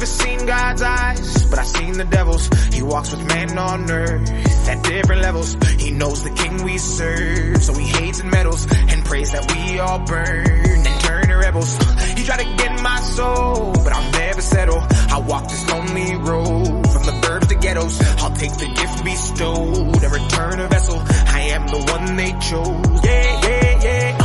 never seen God's eyes, but I seen the devil's. He walks with man on earth at different levels. He knows the king we serve, so he hates and meddles and prays that we all burn and turn to rebels. He tried to get my soul, but I'll never settle. I'll walk this lonely road from the burbs to ghettos. I'll take the gift bestowed and return a vessel. I am the one they chose. Yeah, yeah, yeah.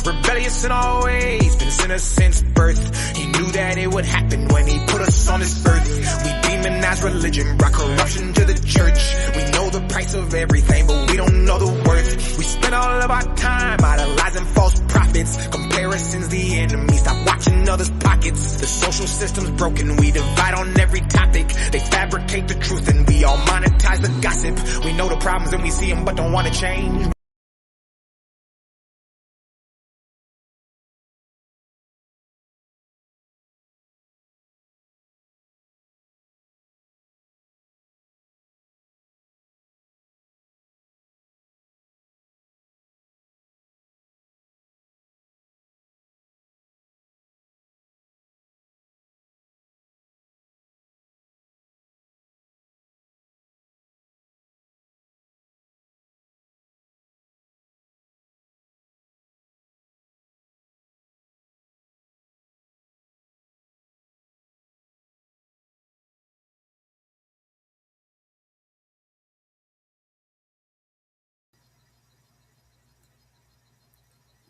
Rebellious in all ways, been sinners since birth. He knew that it would happen when he put us on this earth. We demonize religion, brought corruption to the church. We know the price of everything, but we don't know the worth. We spend all of our time idolizing false prophets. Comparison's the enemy, stop watching others' pockets. The social system's broken, we divide on every topic. They fabricate the truth and we all monetize the gossip. We know the problems and we see them but don't want to change.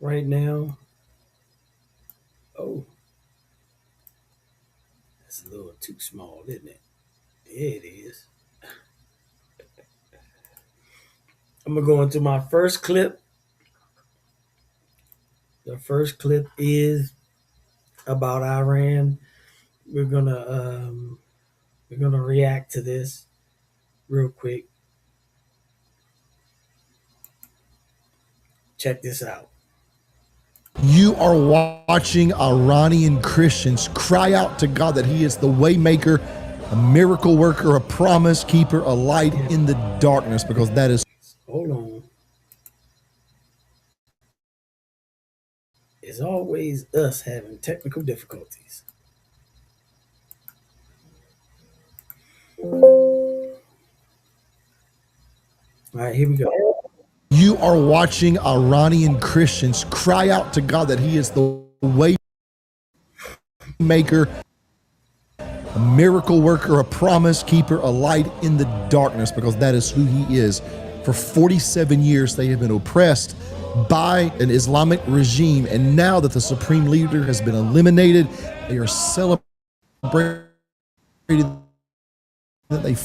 Right now, oh, that's a little too small, isn't it? Yeah, it is. I'm gonna go into my first clip. The first clip is about Iran. We're gonna react to this real quick. Check this out. You are watching Iranian Christians cry out to God that He is the way maker, a miracle worker, a promise keeper, a light in the darkness, because that is. Hold on. It's always us having technical difficulties. All right, here we go. You are watching Iranian Christians cry out to God that He is the way maker, a miracle worker, a promise keeper, a light in the darkness, because that is who He is. For 47 years, they have been oppressed by an Islamic regime, and now that the supreme leader has been eliminated, they are celebrating that they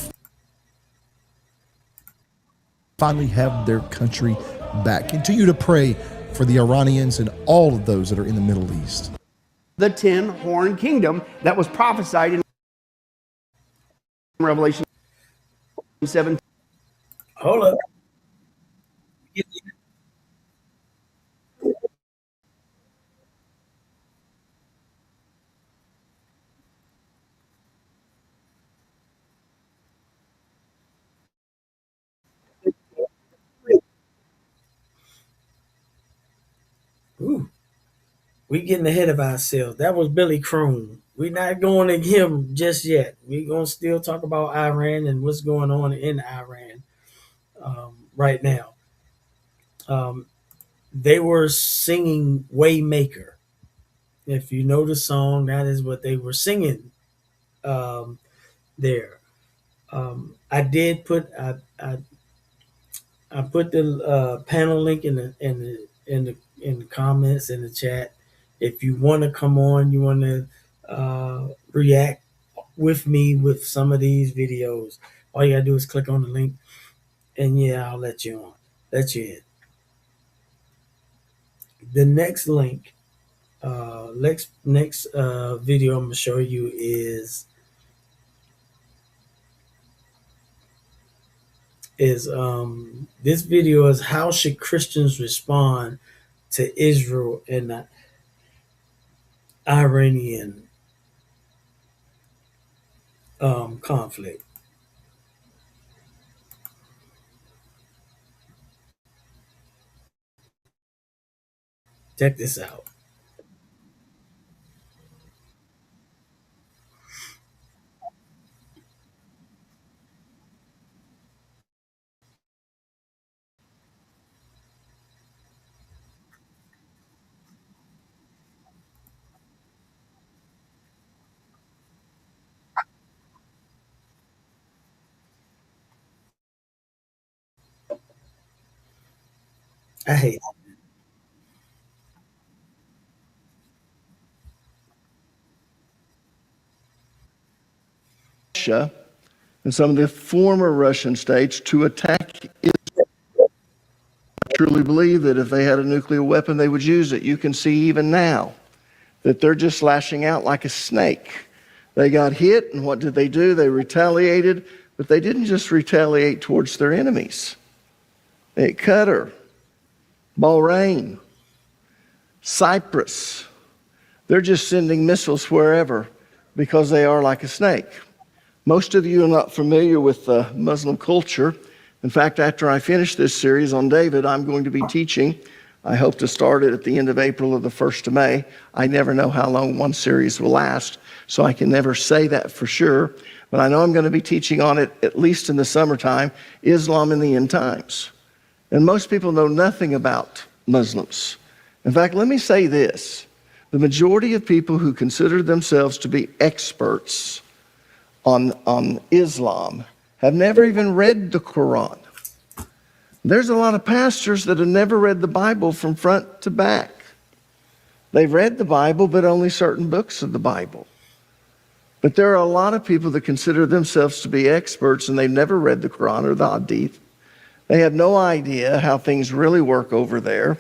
finally have their country back. Continue to pray for the Iranians and all of those that are in the Middle East. The 10-horn kingdom that was prophesied in Revelation 17. Hold up. Ooh, we getting ahead of ourselves. That was Billy Crone. We're not going to him just yet. We're going to still talk about Iran and what's going on in Iran right now. They were singing Waymaker. If you know the song, that is what they were singing there. I did put I put the panel link in the comments in the chat. If you want to come on, you want to react with me with some of these videos, all you gotta do is click on the link, and yeah, I'll let you in. The next link, next video I'm gonna show you is this video is how should Christians respond to Israel and the Iranian conflict. Check this out. I hate. Russia and some of the former Russian states to attack Israel. I truly believe that if they had a nuclear weapon, they would use it. You can see even now that they're just lashing out like a snake. They got hit, and what did they do? They retaliated, but they didn't just retaliate towards their enemies. Qatar, Bahrain, Cyprus, they're just sending missiles wherever because they are like a snake. Most of you are not familiar with Muslim culture. In fact, after I finish this series on David, I'm going to be teaching. I hope to start it at the end of April or the 1st of May. I never know how long one series will last, so I can never say that for sure. But I know I'm going to be teaching on it, at least in the summertime, Islam in the end times. And most people know nothing about Muslims. In fact, let me say this. The majority of people who consider themselves to be experts on Islam have never even read the Quran. There's a lot of pastors that have never read the Bible from front to back. They've read the Bible, but only certain books of the Bible. But there are a lot of people that consider themselves to be experts, and they've never read the Quran or the Hadith. They have no idea how things really work over there.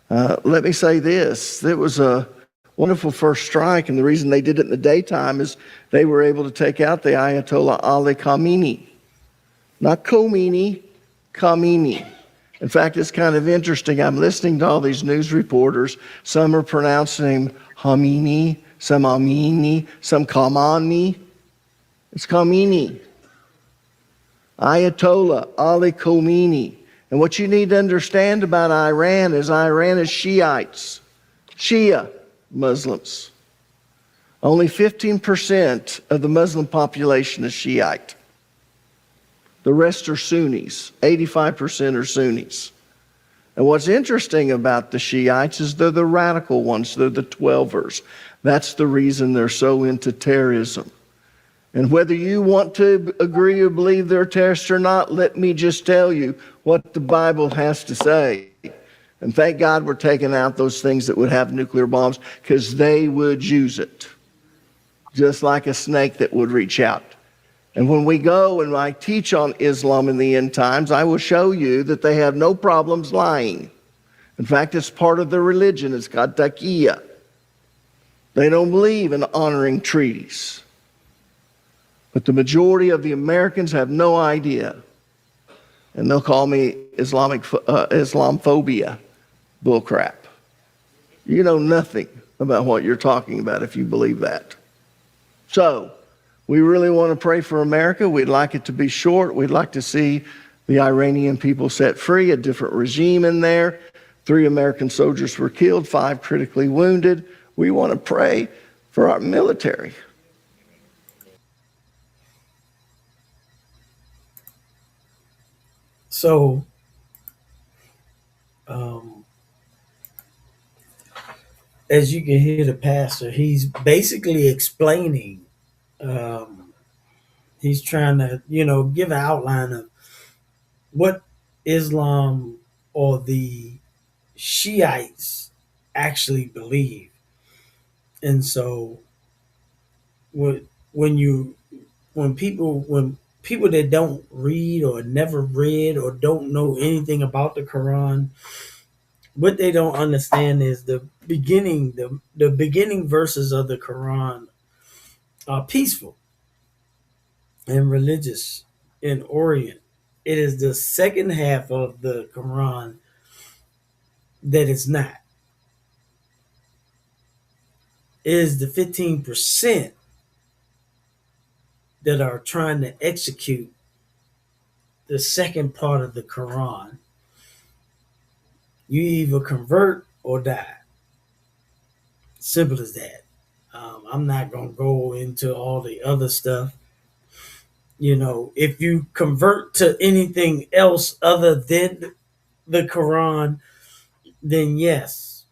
Let me say this. It was a wonderful first strike, and the reason they did it in the daytime is they were able to take out the Ayatollah Ali Khamenei. Not Khomeini, Khamenei. In fact, it's kind of interesting. I'm listening to all these news reporters. Some are pronouncing him Khamenei, some Amini, some Khamenei. It's Khamenei. Ayatollah Ali Khamenei. And what you need to understand about Iran is Shiites, Shia Muslims. Only 15% of the Muslim population is Shiite. The rest are Sunnis. 85% are Sunnis. And what's interesting about the Shiites is they're the radical ones. They're the 12ers. That's the reason they're so into terrorism. And whether you want to agree or believe they're terrorists or not, let me just tell you what the Bible has to say. And thank God we're taking out those things that would have nuclear bombs, because they would use it. Just like a snake that would reach out. And when we go and I teach on Islam in the end times, I will show you that they have no problems lying. In fact, it's part of their religion. It's called taqiyya. They don't believe in honoring treaties. But the majority of the Americans have no idea. And they'll call me Islamophobia bullcrap. You know nothing about what you're talking about if you believe that. So, we really want to pray for America. We'd like it to be short. We'd like to see the Iranian people set free, a different regime in there. 3 American soldiers were killed, 5 critically wounded. We want to pray for our military. So, as you can hear the pastor, he's basically explaining, he's trying to, give an outline of what Islam or the Shiites actually believe. And so, when people that don't read or never read or don't know anything about the Quran, what they don't understand is the beginning verses of the Quran are peaceful and religious in Orient. It is the second half of the Quran that is not. It is the 15% that are trying to execute the second part of the Quran. You either convert or die. Simple as that. I'm not going to go into all the other stuff. If you convert to anything else other than the Quran, then yes,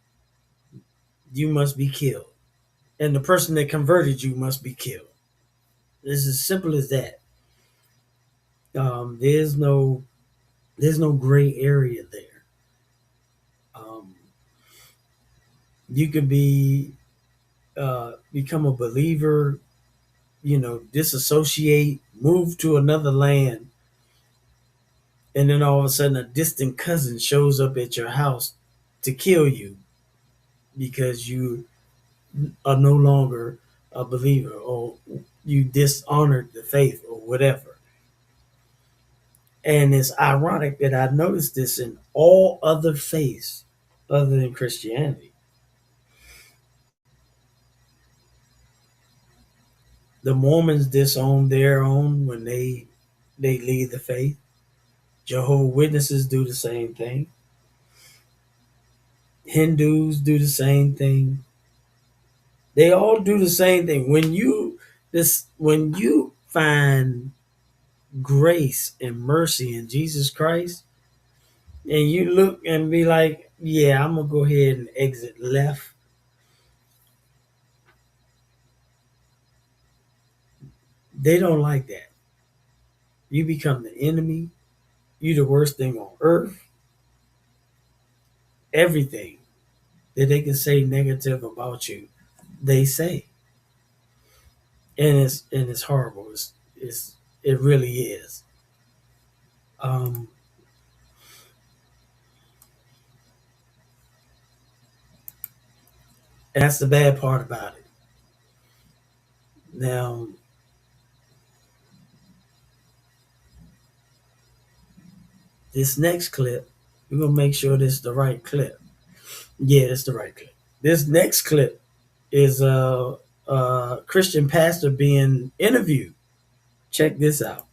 you must be killed. And the person that converted you must be killed. It's as simple as that. There's no gray area there. You could be become a believer, disassociate, move to another land, and then all of a sudden a distant cousin shows up at your house to kill you because you are no longer a believer or you dishonored the faith or whatever. And it's ironic that I noticed this in all other faiths other than Christianity. The Mormons disown their own when they leave the faith. Jehovah's Witnesses do the same thing. Hindus do the same thing. They all do the same thing. When you find grace and mercy in Jesus Christ, and you look and be like, yeah, I'm gonna go ahead and exit left. They don't like that. You become the enemy. You the worst thing on earth. Everything that they can say negative about you, they say, and it's horrible. It really is. Um, and that's the bad part about it. Now, this next clip, we're gonna make sure this is the right clip. Yeah, it's the right clip. This next clip is a Christian pastor being interviewed. Check this out.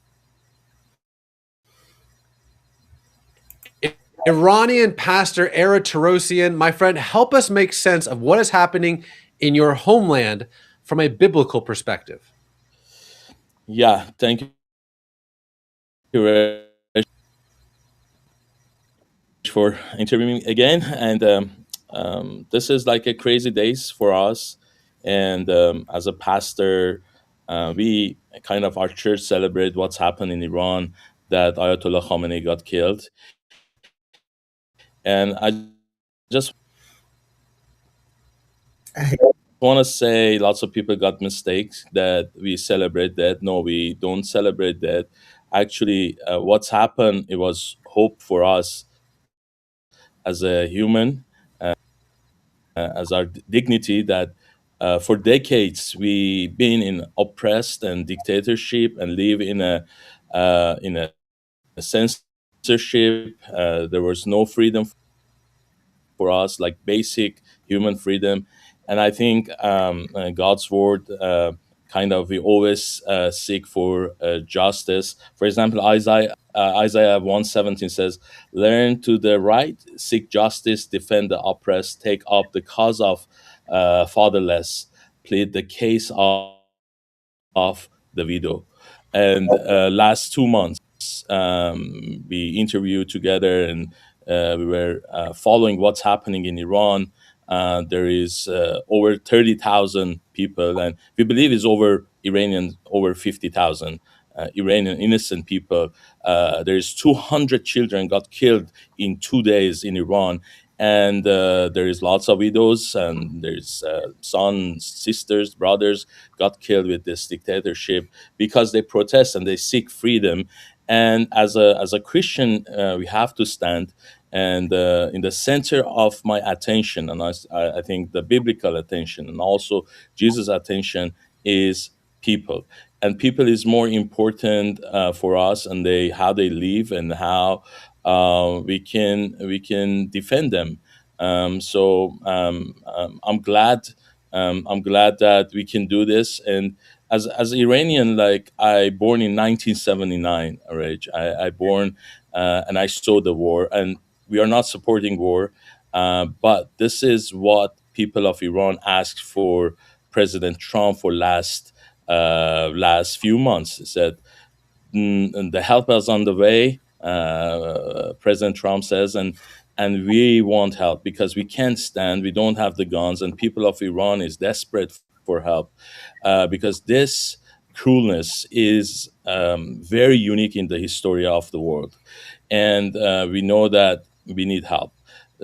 Iranian pastor Era Tarosian, my friend, help us make sense of what is happening in your homeland from a biblical perspective. Yeah, thank you for interviewing me again. And this is like a crazy days for us. And as a pastor, we kind of our church celebrate what's happened in Iran, that Ayatollah Khamenei got killed. And I just want to say lots of people got mistakes that we celebrate that. No, we don't celebrate that. Actually, what's happened, it was hope for us as a human, as our dignity, that for decades we been in oppressed and dictatorship and live in a censorship. There was no freedom for us, like basic human freedom. And I think God's word, kind of, we always seek for justice. For example, Isaiah 1:17 says, "Learn to the right, seek justice, defend the oppressed, take up the cause of fatherless, plead the case of the widow." And last 2 months, we interviewed together, and we were following what's happening in Iran. There is over 30,000 people, and we believe it's over 50,000 Iranian innocent people. There's 200 children got killed in 2 days in Iran, and there is lots of widows, and there's sons, sisters, brothers got killed with this dictatorship because they protest and they seek freedom. And as a Christian, we have to stand. And in the center of my attention, and I think the biblical attention and also Jesus' attention, is people. And people is more important for us, and how they live and how we can defend them. I'm glad that we can do this. And as Iranian, like, I born in 1979, Raj. I born and I saw the war, and we are not supporting war, but this is what people of Iran asked for President Trump for last few months. He said, and the help is on the way. President Trump says, and we want help because we can't stand. We don't have the guns, and people of Iran is desperate for help because this cruelness is very unique in the history of the world, and we know that we need help.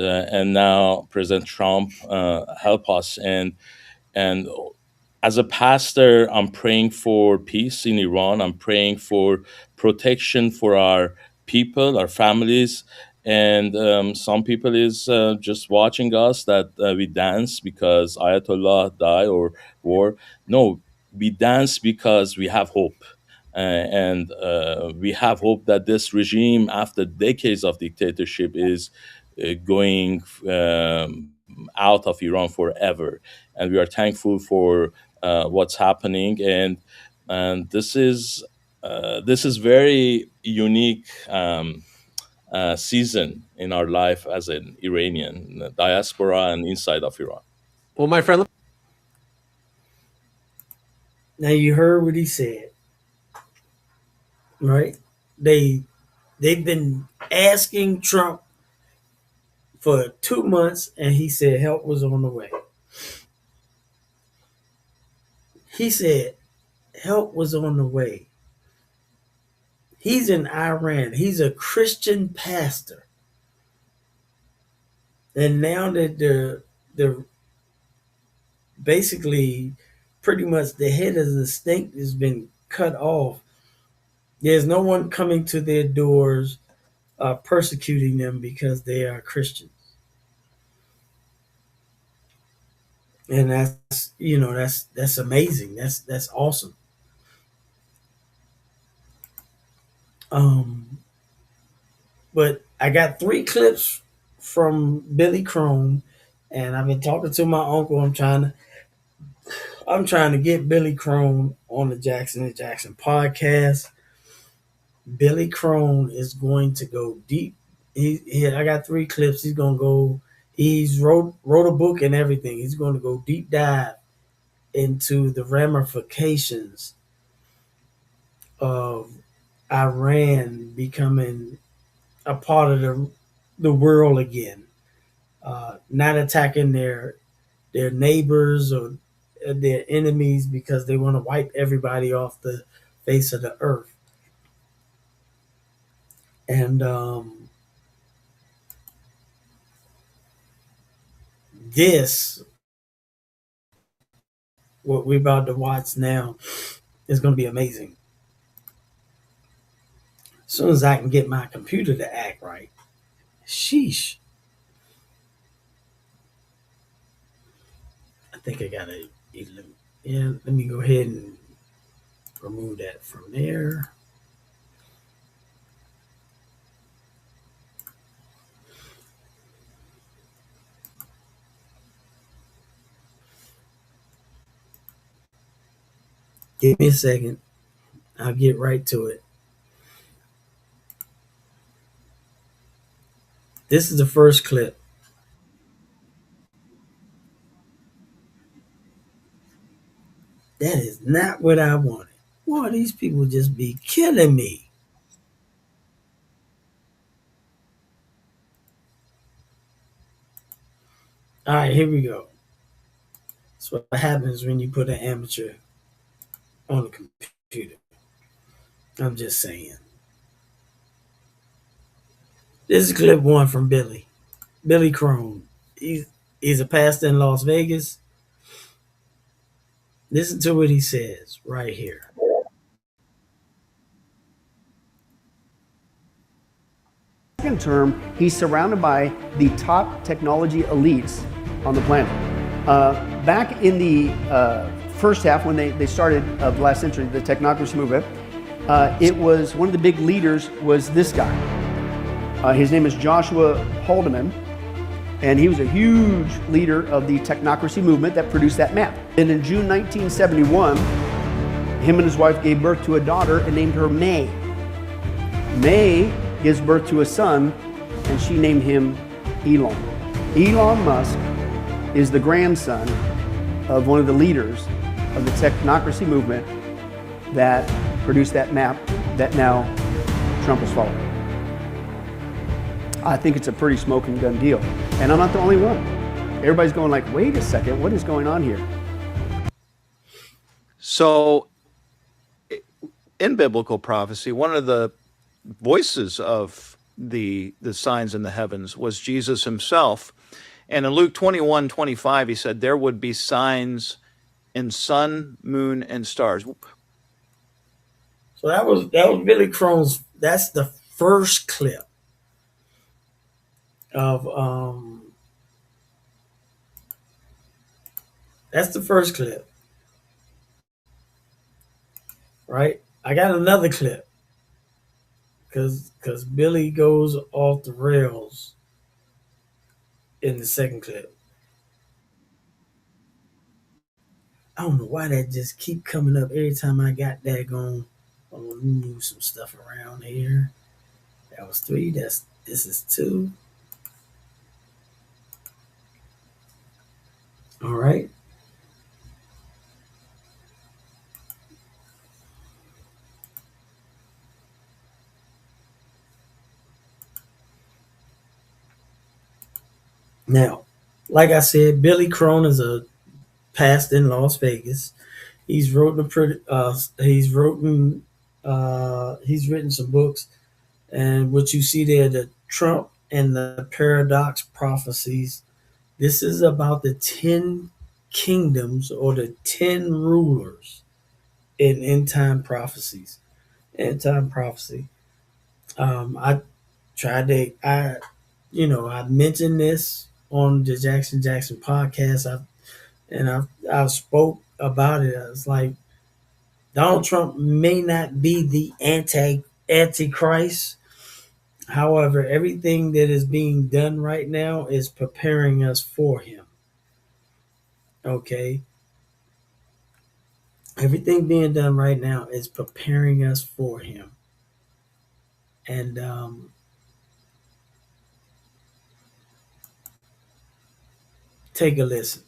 and now President Trump help us. And as a pastor, I'm praying for peace in Iran. I'm praying for protection for our people, our families. And some people is just watching us that we dance because Ayatollah die or war. No, we dance because we have hope. And we have hope that this regime, after decades of dictatorship, is going out of Iran forever. And we are thankful for what's happening, and this is very unique season in our life as an Iranian diaspora and inside of Iran. Well, my friend, Now you heard what he said, right? They've been asking Trump for 2 months, and he said help was on the way. He said help was on the way. He's in Iran. He's a Christian pastor. And now that the basically pretty much the head of the snake has been cut off, there's no one coming to their doors persecuting them because they are Christians. And that's amazing. That's awesome. But I got 3 clips from Billy Crone, and I've been talking to my uncle. I'm trying to get Billy Crone on the Jackson and Jackson podcast. Billy Crone is going to go deep. I got 3 clips. He's gonna go. He's wrote a book and everything. He's going to go deep dive into the ramifications of Iran becoming a part of the world again, not attacking their neighbors or their enemies because they want to wipe everybody off the face of the earth. And this, what we're about to watch now, is going to be amazing. As soon as I can get my computer to act right. Sheesh. I think I got to, yeah, let me go ahead and remove that from there. Give me a second. I'll get right to it. This is the first clip. That is not what I wanted. Boy, these people just be killing me. All right, here we go. That's what happens when you put an amateur on the computer. I'm just saying. This is clip 1 from Billy Crone. He's a pastor in Las Vegas. Listen to what he says right here. Second term, he's surrounded by the top technology elites on the planet. Back in the first half, when they started of the last century, the technocracy movement, it was one of the big leaders was this guy. His name is Joshua Haldeman, and he was a huge leader of the technocracy movement that produced that map. And in June 1971, him and his wife gave birth to a daughter and named her May. May gives birth to a son, and she named him Elon. Elon Musk is the grandson of one of the leaders of the technocracy movement that produced that map that now Trump is following. I think it's a pretty smoking gun deal. And I'm not the only one. Everybody's going like, wait a second, what is going on here? So in biblical prophecy, one of the voices of the signs in the heavens was Jesus himself. And in Luke 21:25, he said there would be signs in sun, moon, and stars. So that was Billy Crone's. That's the first clip of that's the first clip, right? I got another clip because Billy goes off the rails in the second clip. I don't know why that just keep coming up every time I got that going. I'm gonna move some stuff around here. That was 3. This is 2. All right. Now, like I said, Billy Crone is a pastor in Las Vegas. He's written he's written some books, and what you see there, the Trump and the Paradox Prophecies. This is about the 10 kingdoms or the 10 rulers in end time prophecies. End time prophecy. I tried to I mentioned this on the Jackson podcast. I've spoke about it. It's like Donald Trump may not be the antichrist. However, everything that is being done right now is preparing us for him. Okay. Everything being done right now is preparing us for him. And take a listen.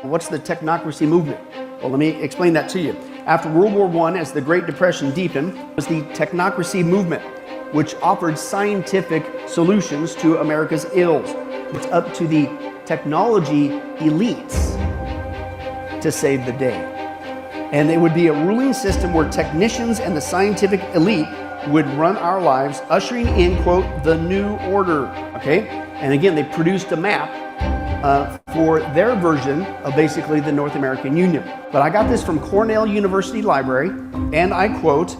What's the technocracy movement? Well, let me explain that to you. After World War I, as the Great Depression deepened, was the technocracy movement, which offered scientific solutions to America's ills. It's up to the technology elites to save the day. And it would be a ruling system where technicians and the scientific elite would run our lives, ushering in, quote, the new order, okay? And again, they produced a map for their version of basically the North American Union. But I got this from Cornell University Library, and I quote,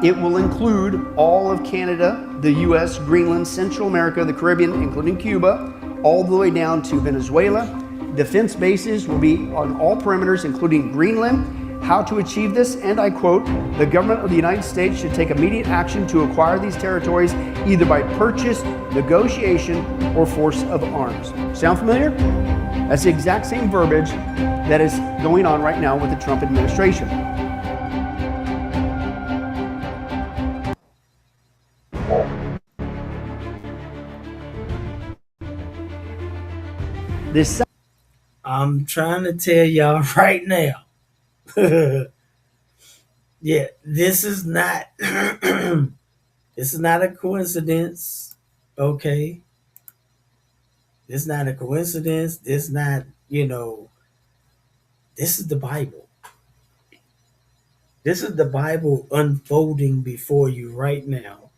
it will include all of Canada, the US, Greenland, Central America, the Caribbean, including Cuba, all the way down to Venezuela. Defense bases will be on all perimeters, including Greenland. How to achieve this, and I quote, the government of the United States should take immediate action to acquire these territories either by purchase, negotiation, or force of arms. Sound familiar? That's the exact same verbiage that is going on right now with the Trump administration. I'm trying to tell y'all right now. Yeah, this is not this is not a coincidence. Okay. This is not a coincidence. This is not, this is the Bible. This is the Bible unfolding before you right now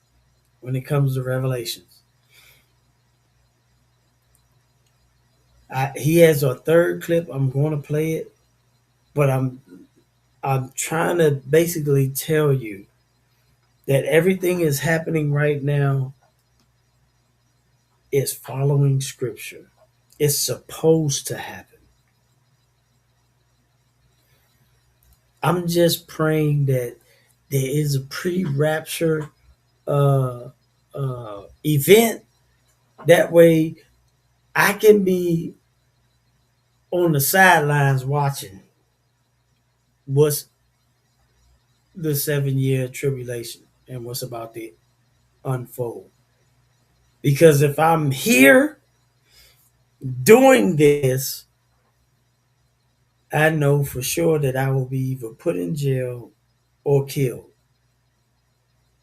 when it comes to Revelations. He has a third clip. I'm going to play it, but I'm trying to basically tell you that everything is happening right now is following scripture. It's supposed to happen. I'm just praying that there is a pre-rapture event. That way I can be on the sidelines watching what's the 7-year tribulation and what's about to unfold. Because if I'm here doing this, I know for sure that I will be either put in jail or killed.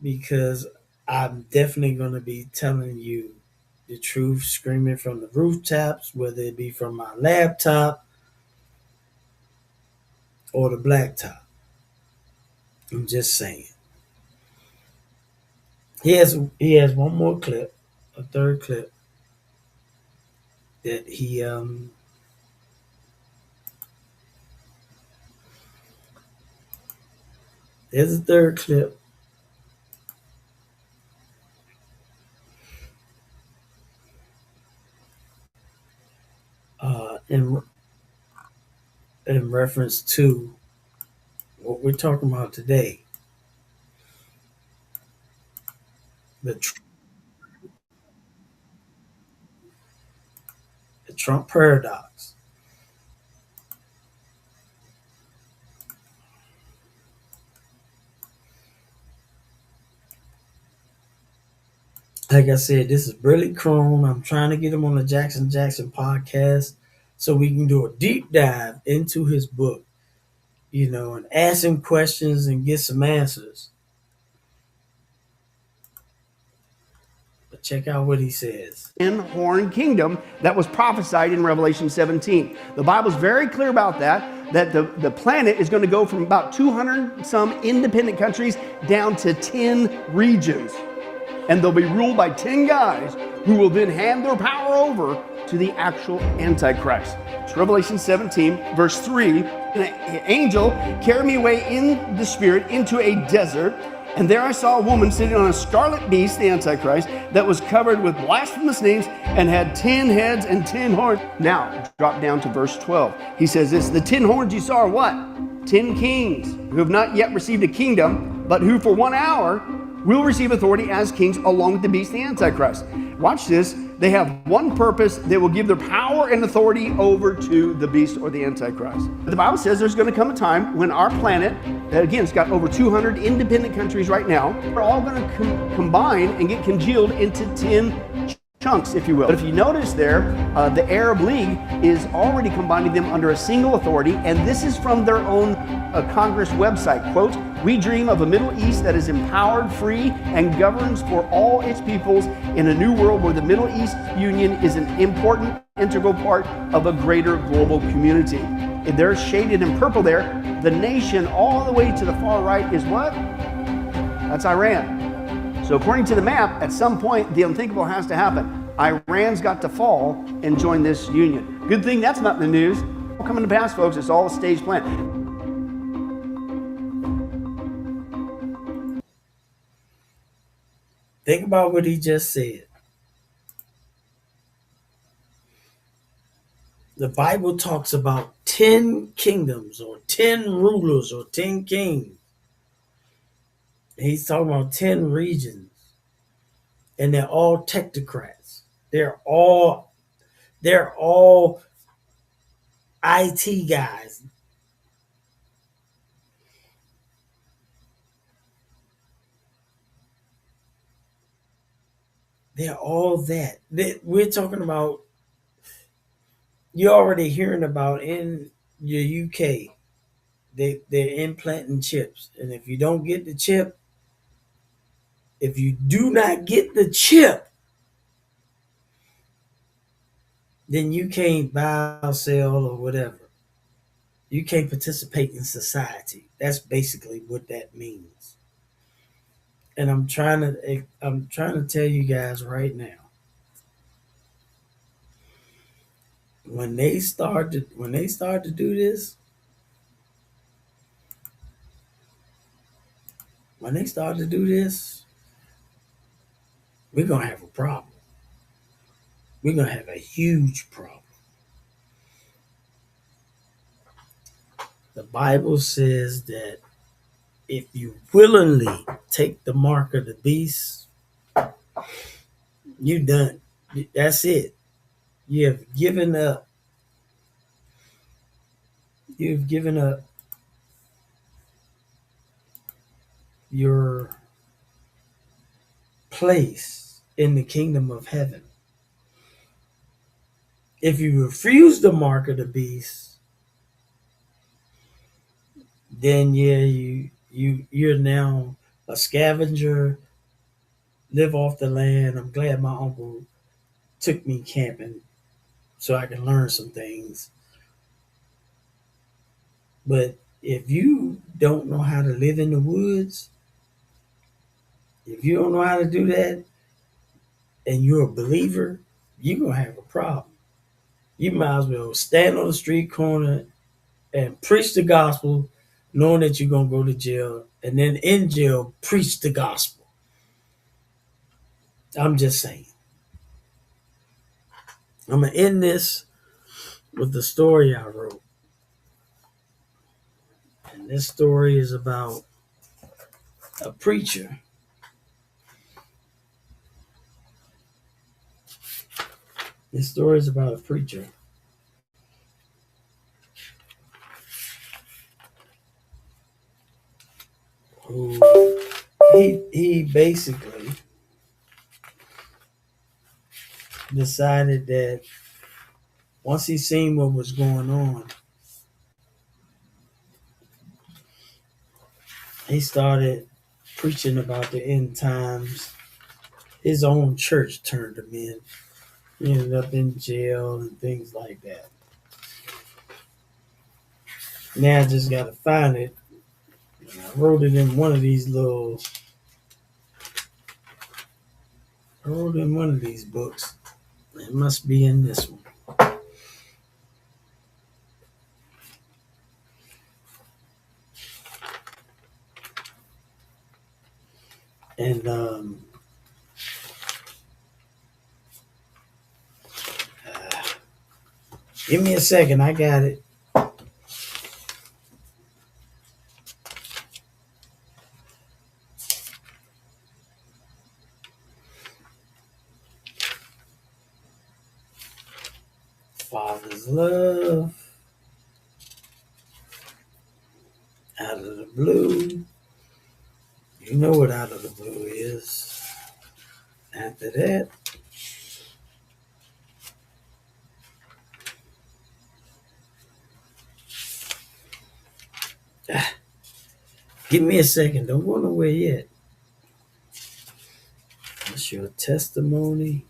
Because I'm definitely going to be telling you the truth, screaming from the rooftops, whether it be from my laptop or the blacktop. I'm just saying. He has one more clip, a third clip that he there's a third clip. In reference to what we're talking about today, the Trump paradox. Like I said, this is Burley Crone. I'm trying to get him on the Jackson podcast so we can do a deep dive into his book, and ask him questions and get some answers. But check out what he says. Horn kingdom that was prophesied in Revelation 17. The Bible's very clear about that the planet is going to go from about 200 some independent countries down to 10 regions. And they'll be ruled by 10 guys who will then hand their power over to the actual Antichrist. It's Revelation 17, verse 3. An angel carried me away in the spirit into a desert, and there I saw a woman sitting on a scarlet beast, the Antichrist, that was covered with blasphemous names and had 10 heads and 10 horns. Now, drop down to verse 12. He says this, the 10 horns you saw are what? 10 kings who have not yet received a kingdom, but who for 1 hour will receive authority as kings along with the beast, the Antichrist. Watch this. They have one purpose. They will give their power and authority over to the beast or the Antichrist. The Bible says there's going to come a time when our planet, that again, it's got over 200 independent countries right now, are all going to combine and get congealed into 10 chunks, if you will. But if you notice there, the Arab League is already combining them under a single authority, and this is from their own Congress website. Quote, we dream of a Middle East that is empowered, free, and governs for all its peoples in a new world where the Middle East Union is an important, integral part of a greater global community. And they're shaded in purple there. The nation all the way to the far right is what? That's Iran. So according to the map, at some point, the unthinkable has to happen. Iran's got to fall and join this union. Good thing that's not in the news. It's all coming to pass, folks. It's all a stage plan. Think about what he just said. The Bible talks about 10 kingdoms or 10 rulers or 10 kings. He's talking about 10 regions. And they're all technocrats. They're all IT guys. They're all that. We're talking about, you're already hearing about in your UK, they're implanting chips. And if you don't get the chip, if you do not get the chip, then you can't buy or sell or whatever. You can't participate in society. That's basically what that means. And I'm trying to tell you guys right now. When they start to do this, we're gonna have a problem. We're gonna have a huge problem. The Bible says that if you willingly take the mark of the beast, you're done. That's it. You have given up. You've given up your place in the kingdom of heaven. If you refuse the mark of the beast, then you're now a scavenger, live off the land. I'm glad my uncle took me camping so I can learn some things. But if you don't know how to live in the woods, If you don't know how to do that and you're a believer, you're going to have a problem. You might as well stand on the street corner and preach the gospel, knowing that you're going to go to jail, and then in jail, preach the gospel. I'm just saying. I'm going to end this with the story I wrote. And this story is about a preacher. This story is about a preacher who he basically decided that once he seen what was going on, he started preaching about the end times. His own church turned him in. He ended up in jail and things like that. Now I just got to find it. I wrote it in one of these books. It must be in this one. And give me a second. I got it. Father's love. Out of the blue. You know what out of the blue is. After that, give me a second. Don't go nowhere yet. That's your testimony.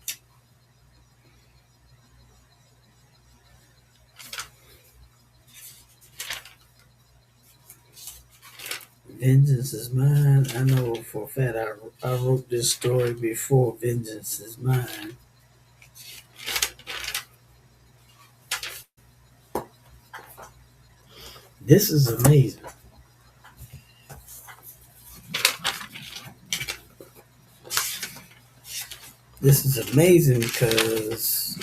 Vengeance is mine. I know for a fact I wrote this story before Vengeance is mine. This is amazing. This is amazing because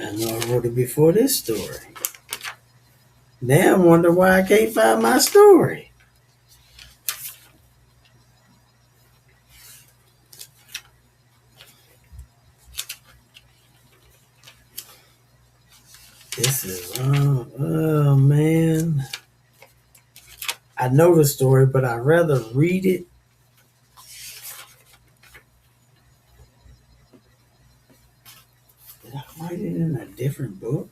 I know I wrote it before this story. Now I wonder why I can't find my story. This is, oh man. I know the story, but I'd rather read it. Did I write it in a different book?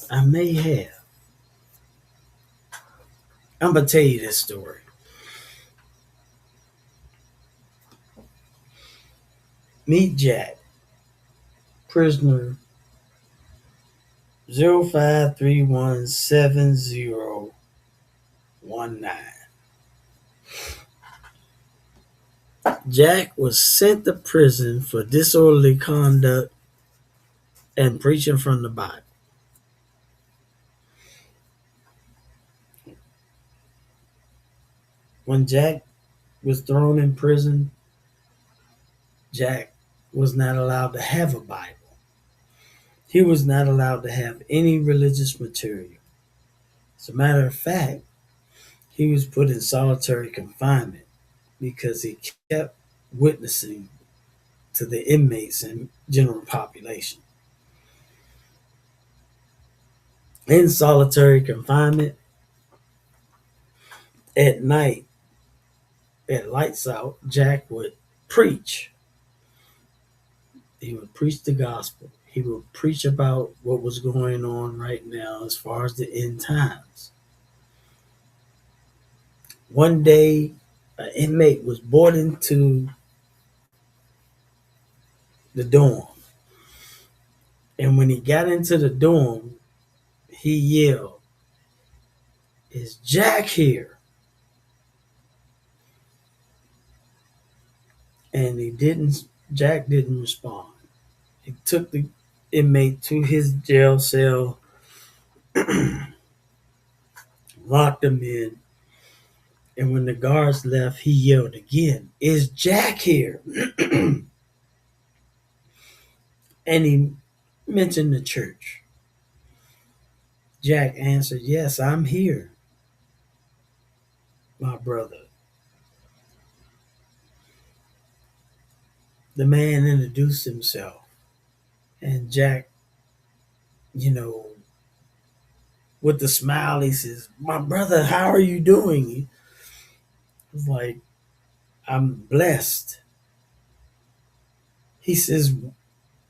I may have. I'm going to tell you this story. Meet Jack, prisoner 05317019. Jack was sent to prison for disorderly conduct and preaching from the Bible. When Jack was thrown in prison, Jack was not allowed to have a Bible. He was not allowed to have any religious material. As a matter of fact, he was put in solitary confinement because he kept witnessing to the inmates and general population. In solitary confinement, at night, at lights out, Jack would preach. He would preach the gospel. He would preach about what was going on right now as far as the end times. One day, an inmate was brought into the dorm. And when he got into the dorm, he yelled, "Is Jack here?" And Jack didn't respond. He took the inmate to his jail cell, locked him in, and when the guards left, he yelled again, "Is Jack here?" And he mentioned the church. Jack answered, "Yes, I'm here, my brother." The man introduced himself, and Jack, you know, with the smile, he says, "My brother, how are you doing?" He was like, "I'm blessed." He says,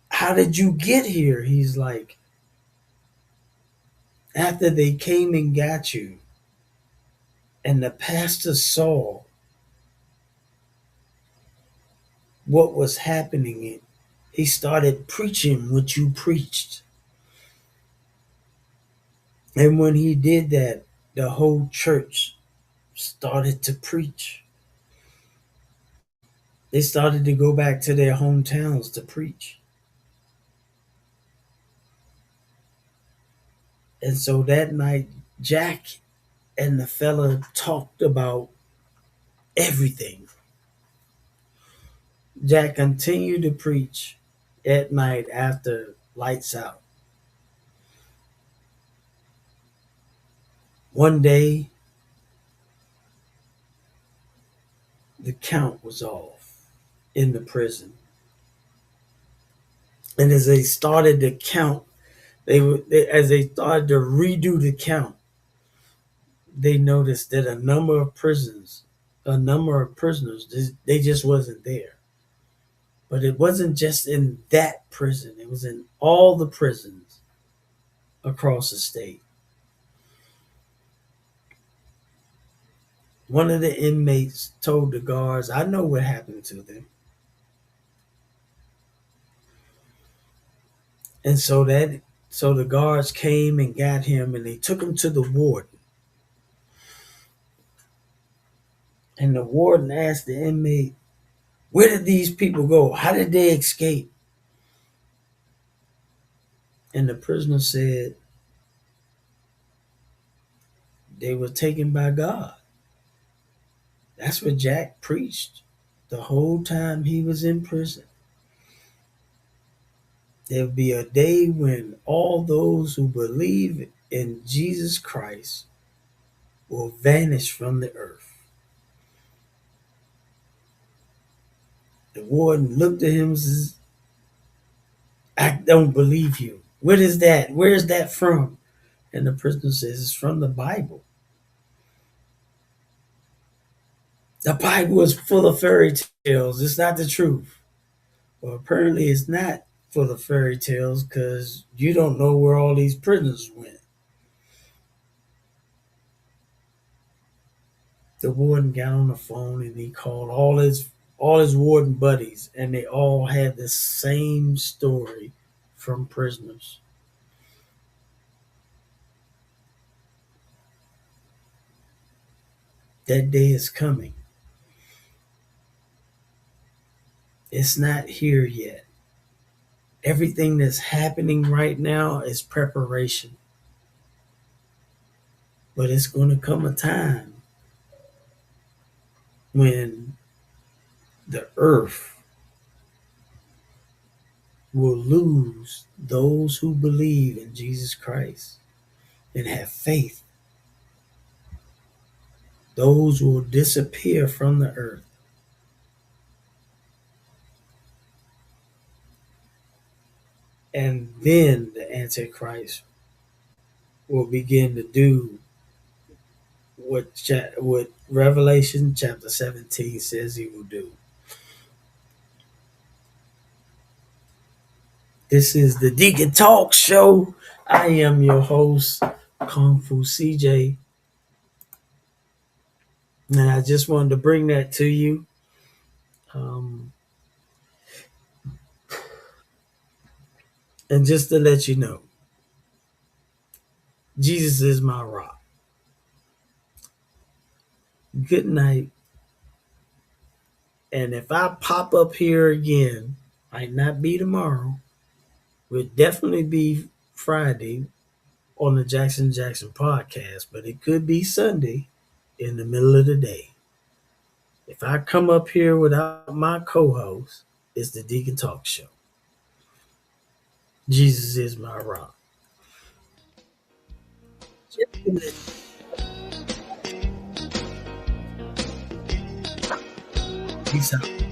"How did you get here?" He's like, "After they came and got you, and the pastor saw what was happening, he started preaching what you preached. And when he did that, the whole church started to preach. They started to go back to their hometowns to preach. And so that night, Jack and the fella talked about everything. Jack continued to preach at night after lights out. One day, the count was off in the prison. And as they started to count, as they started to redo the count, they noticed that a number of prisoners, they just wasn't there. But it wasn't just in that prison, it was in all the prisons across the state. One of the inmates told the guards, "I know what happened to them." And so the guards came and got him, and they took him to the warden. And the warden asked the inmate, "Where did these people go? How did they escape?" And the prisoner said, "They were taken by God." That's what Jack preached the whole time he was in prison. There'll be a day when all those who believe in Jesus Christ will vanish from the earth. The warden looked at him and says, "I don't believe you. What is that? Where is that from?" And the prisoner says, "It's from the Bible." The Bible is full of fairy tales. It's not the truth. Well, apparently it's not full of fairy tales because you don't know where all these prisoners went. The warden got on the phone and he called all his warden buddies, and they all had the same story from prisoners. That day is coming. It's not here yet. Everything that's happening right now is preparation. But it's going to come a time when the earth will lose those who believe in Jesus Christ and have faith. Those will disappear from the earth. And then the Antichrist will begin to do what Revelation chapter 17 says he will do. This is the Deacon Talk Show. I am your host, Kung Fu CJ. And I just wanted to bring that to you. And just to let you know, Jesus is my rock. Good night. And if I pop up here again, might not be tomorrow, will definitely be Friday on the Jackson podcast, but it could be Sunday in the middle of the day. If I come up here without my co-host, it's the Deacon Talk Show. Jesus is my rock. Peace out.